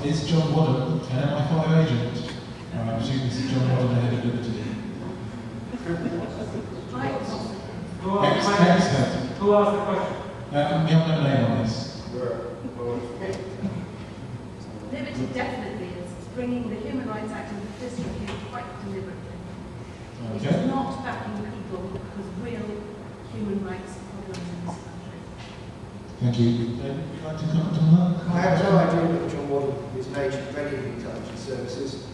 is John Wadden, an MI5 agent. I presume this is John Wadden, the head of Liberty. Ex-head. Who asked the question? We have no name on this. Liberty definitely is bringing the Human Rights Act into disrepute quite deliberately. Okay. It is not backing people with real human rights problems in this country. Thank you. David, would you like to comment on that? I have no idea that John Wadden is an agent of any of the intelligence services.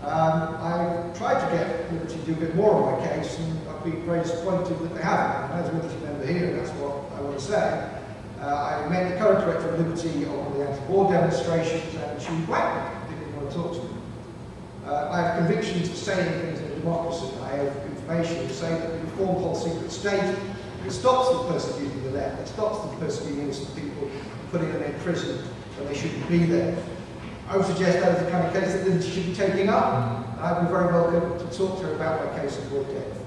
I've tried to get Liberty to do a bit more on my case, and I've been very disappointed that they haven't. And as a Liberty member here, that's what I want to say. I met the current director of Liberty on the anti-war demonstrations, and she blacked me, didn't want to talk to me. I have convictions for saying things in a democracy. I have information to say that the reform whole secret state, it stops them persecuting the left, it stops them persecuting innocent people, putting them in prison when they shouldn't be there. I would suggest that is the kind of case that Liberty should be taking up. I'd be very welcome to talk to her about my case in more depth.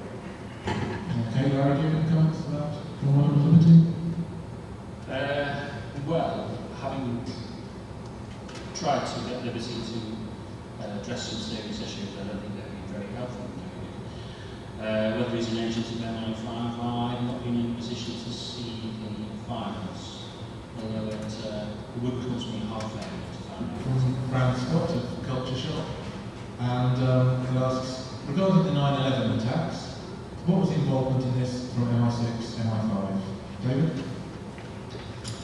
Okay, Larry, do you have any comments about John Wadden and Liberty? Well, having tried to get Liberty to address some serious issues, I don't think they've been very helpful in doing it. Whether he's an agent of MI5, I've not been in a position to see the files, although it would cost me half a minute to find out. From Brand Scott of Culture Shock, and it asks, regarding the 9/11 attacks, what was the involvement in this from MI6, MI5? David?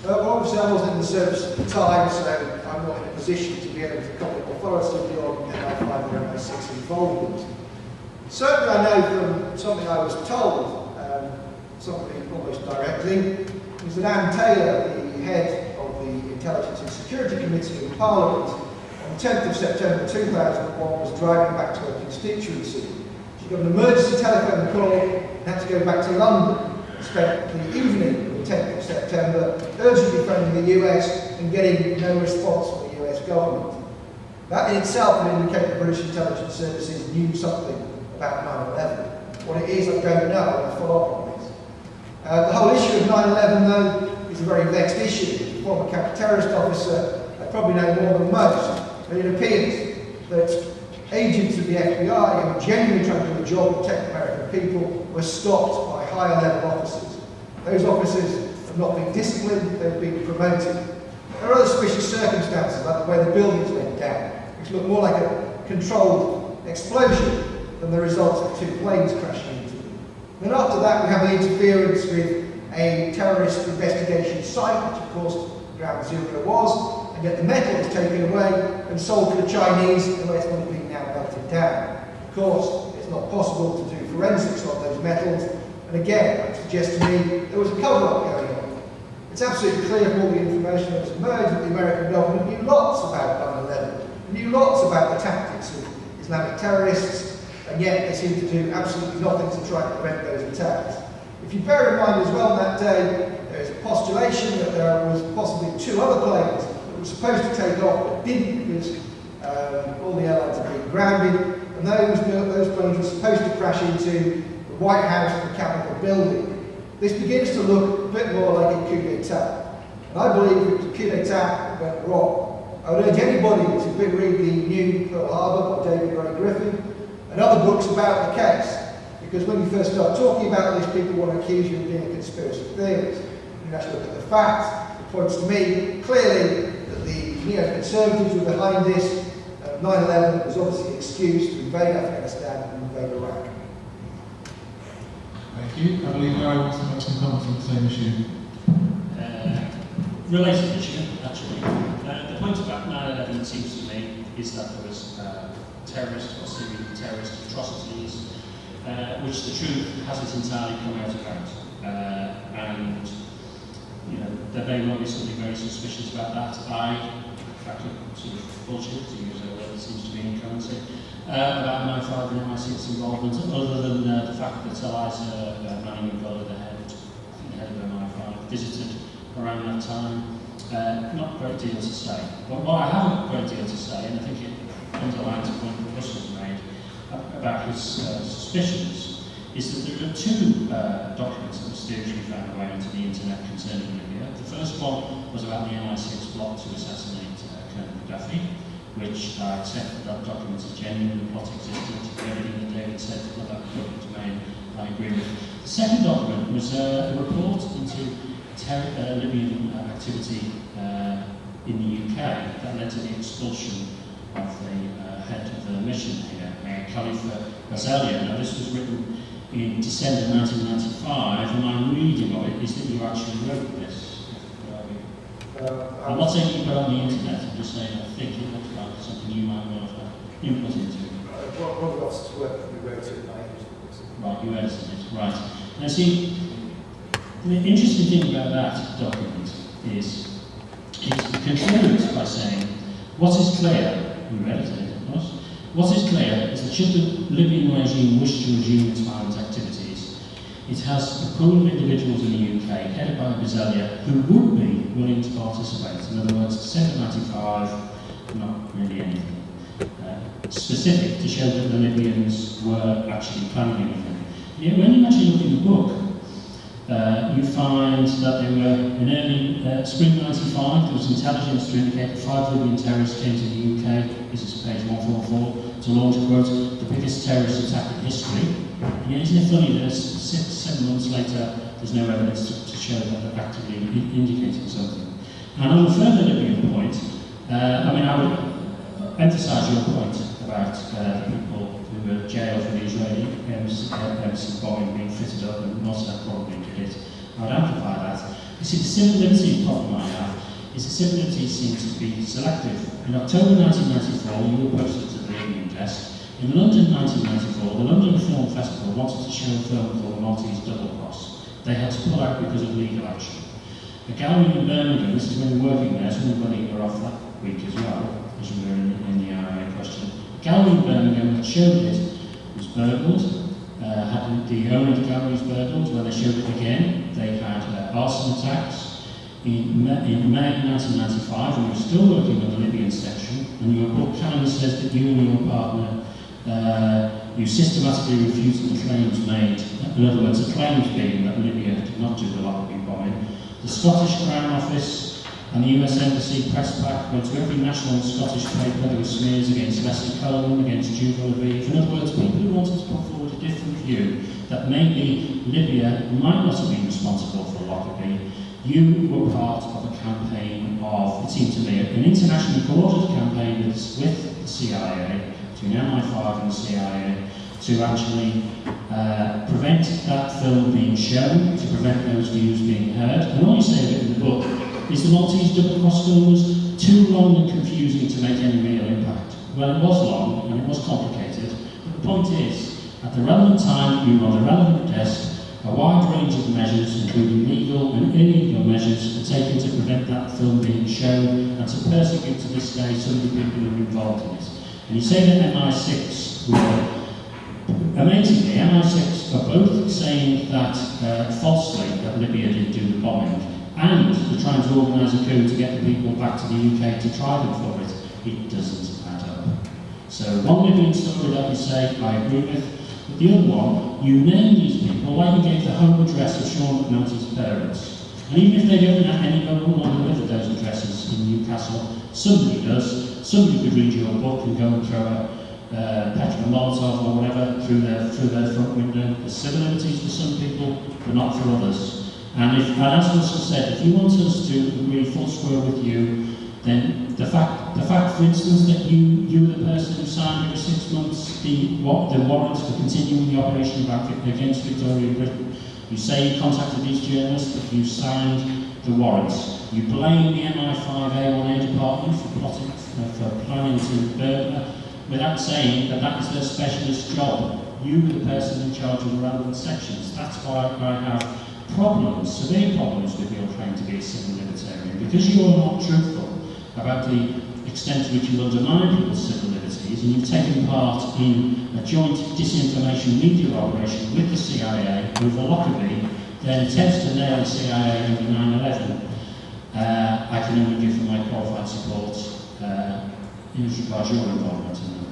Well, obviously I wasn't in the service at the time, so I'm not in a position to be able to comment authoritatively on MI5 or MI6 involvement. Certainly I know from something I was told, something almost directly, was that Anne Taylor, the head of the Intelligence and Security Committee in Parliament, on the 10th of September 2001 was driving back to her constituency. She got an emergency telephone call and had to go back to London. Spent the evening of the 10th of September urgently phoning the US and getting no response from the US government. That in itself would indicate the British intelligence services knew something about 9/11. What it is, I don't know, and I'll follow up on this. The whole issue of 9/11, though, is a very vexed issue. As a former counter-terrorist officer, I probably know more than most, but it appears that agents of the FBI who were genuinely trying to do a job to protect American people were stopped by higher level officers. Those officers have not been disciplined, they've been promoted. There are other suspicious circumstances, like the way the buildings went down, which look more like a controlled explosion than the result of two planes crashing into them. Then after that, we have the interference with a terrorist investigation site, which of course Ground Zero was, and yet the metal was taken away and sold to the Chinese, and it's not being now melted down. Of course, it's not possible to do forensics on those metals, and again, that suggests to me there was a cover-up going on. It's absolutely clear from all the information that has emerged that the American government knew lots about 9/11, knew lots about the tactics of Islamic terrorists, and yet they seem to do absolutely nothing to try to prevent those attacks. If you bear in mind as well that day, there is a postulation that there was possibly two other planes that were supposed to take off but didn't because all the airlines had been grounded, and those planes were supposed to crash into the White House and the Capitol building. This begins to look a bit more like a coup d'etat. And I believe it was a coup d'etat that went wrong. I would urge anybody to read the new Pearl Harbor by David Griffin and other books about the case. Because when you first start talking about this, people want to accuse you of being a conspiracy theorist. You actually look at the facts. It points to me clearly that the neoconservatives were behind this. 9/11 was obviously an excuse to invade Afghanistan and invade Iraq. Thank you. I believe Larry wants to make some comments on the same issue. Related issue, actually. The point about 9/11, it seems to me, is that there was terrorist or Syrian terrorist atrocities, which the truth hasn't entirely come out about. And, you know, there may well be something very suspicious about that. In fact, sort of bullshit, to use a word that seems to be in currency, about MI5 and MI6 involvement, other than the fact that Eliza Manning-Gola, the head of MI5, visited around that time. Not a great deal to say. But what I have a great deal to say, and I think it underlines a point that Russell's made about his suspicions, is that there are two documents that mysteriously found their way into the internet concerning Libya. The first one was about the MI6 plot to assassinate Colonel Gaddafi. which I accept that document is genuine, the plot existed, everything that David said that that public domain, I agree with. The second document was a report into Libyan activity in the UK that led to the expulsion of the head of the mission here, Khalifa Bazalia. Now this was written in December 1995, and my reading of it is that you actually wrote this. I'm not saying you put it on the internet, I'm just saying I think it looks like something you might want to have input into. One of the officers worked, we wrote it, and I edited it. Right, you edited it, right. Now see, the interesting thing about that document is it concludes by saying, what is clear, you edited it of course, what is clear is that should the Libyan regime wish to resume its violent activities, it has a pool of individuals in the UK, headed by Bazalia, who would be willing to participate. In other words, December 95, not really anything specific to show that the Libyans were actually planning anything. Yet when you actually look in the book, you find that there were, in early spring 95, there was intelligence to indicate that 5 Libyan terrorists came to the UK, this is page 144, to launch, quote, the biggest terrorist attack in history. And yet, isn't it funny that 7 months later, there's no evidence to show that they're actively indicating something. And on a further Libyan point, I would emphasise your point about the people who were jailed for the Israeli embassy bombing being fitted up, and Mossad probably did it. I would amplify that. You see, the civil liberties problem I have is the civil liberties seem to be selective. In October 1994, you were posted to the Libyan desk. In London 1994, the London Film Festival wanted to show a film called Maltese Double Cross. They had to pull out because of legal action. A gallery in Birmingham, this is when we were working there, so everybody were off that week as well, as we were in the IRA question. A gallery in Birmingham that showed it was burgled, had the owner of the gallery was burgled. When they showed it again, they had arson attacks. In May 1995, and we were still working on the Libyan section, and your book kind of says that you and your partner you systematically refuted the claims made. In other words, the claims being that Libya did not do the Lockerbie bombing. The Scottish Crown Office and the US Embassy press pack went to every national and Scottish paper. There were smears against Leslie Coleman, against Jude Lviv. In other words, people who wanted to put forward a different view that maybe Libya might not have been responsible for Lockerbie. You were part of a campaign of, it seemed to me, an internationally coordinated campaign with the CIA, between MI5 and the CIA, to actually prevent that film being shown, to prevent those views being heard. And all you say of it in the book is the Maltese Double Cross film was too long and confusing to make any real impact. Well, it was long and it was complicated, but the point is, at the relevant time, you were on the relevant desk. A wide range of measures, including legal and illegal measures, are taken to prevent that film being shown and to persecute to this day some of the people who are involved in it. And you say that MI6 were, amazingly, MI6 are both saying that, falsely, that Libya did do the bombing, and they're trying to organise a coup to get the people back to the UK to try them for it. It doesn't add up. So one Libyan story that you say, I agree with. But the other one, you name these people like you gave the home address of Sean McNulty's parents. And even if they don't have any no longer live at those addresses in Newcastle, somebody does. Somebody could read your book and go and throw a petrol Molotov or whatever through their front window. There's civil liberties for some people, but not for others. And as Russell said, if you want us to agree full square with you, then the fact, for instance, that you were the person who signed over 6 months the warrants for continuing the operation against Victoria Britain. You say you contacted these journalists, but you signed the warrants. You blame the MI5 A1A department for planning to burglar, without saying that that is their specialist job. You were the person in charge of the relevant sections. That's why I have problems, severe problems with your claim to be a civil libertarian, because you are not truthful about the extent to which you undermine people's civil liberties, and you've taken part in a joint disinformation media operation with the CIA over Lockerbie, their attempts to nail the CIA over 9/11. I can only give them my qualified support in as regards your involvement in them.